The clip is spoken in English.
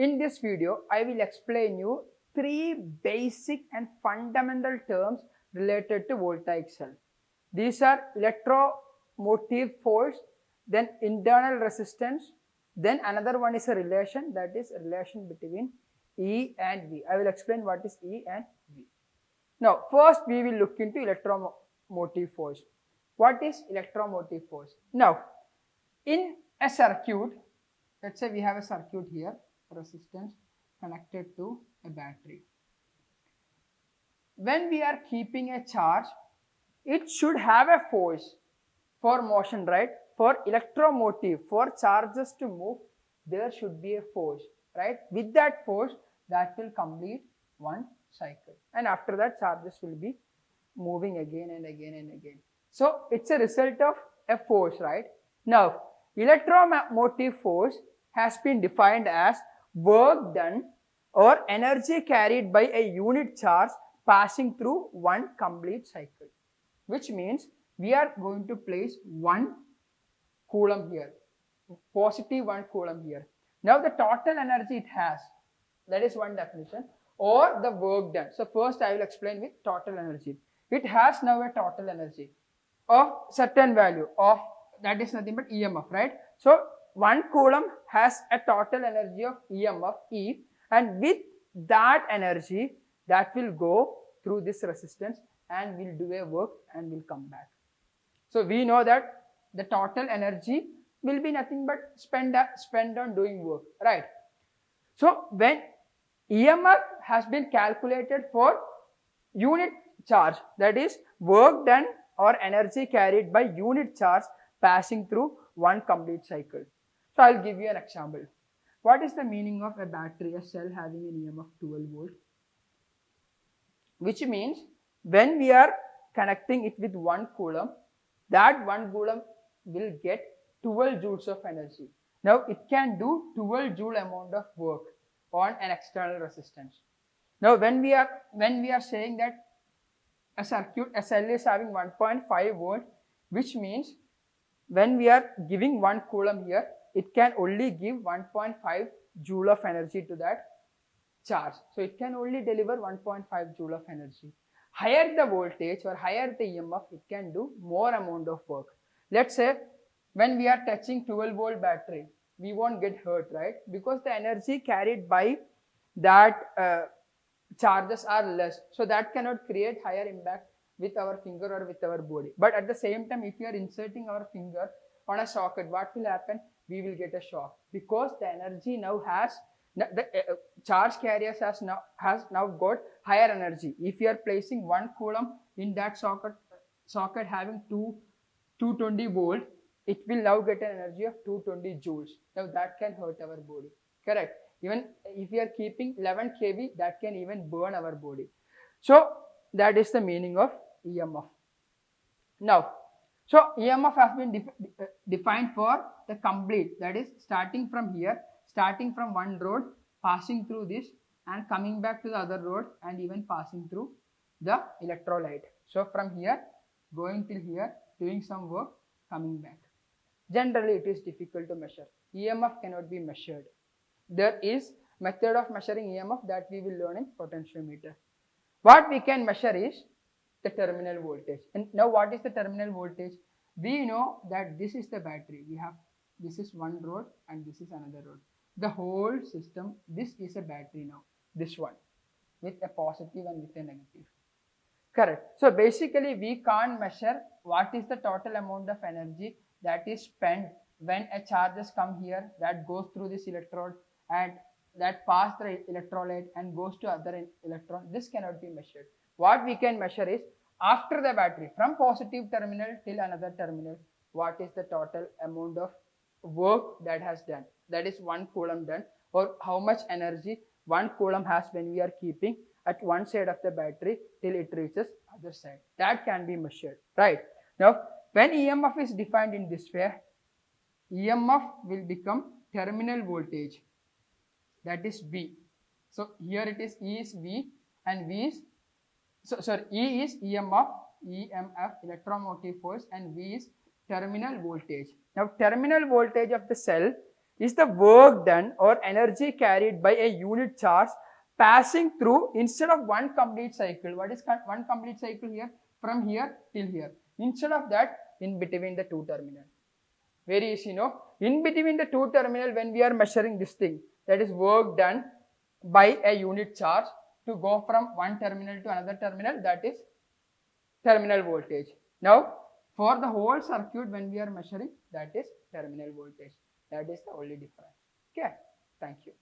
In this video, I will explain you 3 basic and fundamental terms related to voltaic cell. These are electromotive force, then internal resistance, then another one is a relation, that is a relation between E and V. I will explain what is E and V. Now, first we will look into electromotive force. What is electromotive force? Now, in a circuit, let's say we have a circuit here, resistance connected to a battery. When we are keeping a charge, it should have a force for motion, right? For electromotive, for charges to move, there should be a force, right? With that force, that will complete one cycle. And after that, charges will be moving again and again and again. So, it's a result of a force, right? Now, electromotive force has been defined as work done or energy carried by a unit charge passing through one complete cycle, which means we are going to place 1 coulomb here, positive 1 coulomb here. Now the total energy it has, that is one definition, or the work done. So first I will explain with total energy. It has now a total energy of certain value of, that is nothing but EMF, right? So 1 coulomb has a total energy of EMF E, and with that energy that will go through this resistance and will do a work and will come back. So we know that the total energy will be nothing but spent on doing work, right? So when EMF has been calculated for unit charge, that is work done or energy carried by unit charge passing through one complete cycle. So I'll give you an example. What is the meaning of a battery, a cell having an EMF 12 volt? Which means when we are connecting it with 1 coulomb, that 1 coulomb will get 12 joules of energy. Now it can do 12 joule amount of work on an external resistance. Now when we are saying that a cell is having 1.5 volt, which means when we are giving 1 coulomb here, it can only give 1.5 joule of energy to that charge. So it can only deliver 1.5 joule of energy. Higher the voltage or higher the EMF, it can do more amount of work. Let's say when we are touching 12 volt battery, we won't get hurt, right? Because the energy carried by that charges are less. So that cannot create higher impact with our finger or with our body. But at the same time, if we are inserting our finger on a socket, what will happen? We will get a shock, because the energy now has, the charge carriers has now got higher energy. If you are placing 1 coulomb in that socket having 220 volt, it will now get an energy of 220 joules. Now that can hurt our body, correct? Even if we are keeping 11 kV, that can even burn our body. So that is the meaning of EMF. Now, so EMF has been defined for the complete, that is starting from here, starting from one road, passing through this and coming back to the other road and even passing through the electrolyte. So from here, going till here, doing some work, coming back. Generally, it is difficult to measure. EMF cannot be measured. There is method of measuring EMF that we will learn in potentiometer. What we can measure is the terminal voltage. And now what is the terminal voltage? We know that this is the battery. This is one road and this is another road. The whole system, this is a battery now, this one, with a positive and with a negative. Correct. So basically we can't measure what is the total amount of energy that is spent when a charges come here, that goes through this electrode and that pass the electrolyte and goes to other electron. This cannot be measured. What we can measure is after the battery, from positive terminal till another terminal, what is the total amount of work that has done, that is 1 coulomb done, or how much energy 1 coulomb has when we are keeping at one side of the battery till it reaches other side. That can be measured, right? Now when EMF is defined in this way, EMF will become terminal voltage, that is V. So here it is, E is V and V is, E is EMF, electromotive force, and V is terminal voltage. Now terminal voltage of the cell is the work done or energy carried by a unit charge passing through instead of one complete cycle. What is one complete cycle here? From here till here. Instead of that, in between the two terminal. Very easy, no? In between the two terminal, when we are measuring this thing, that is work done by a unit charge to go from one terminal to another terminal, that is terminal voltage. Now, for the whole circuit, when we are measuring, that is terminal voltage. That is the only difference. Okay, thank you.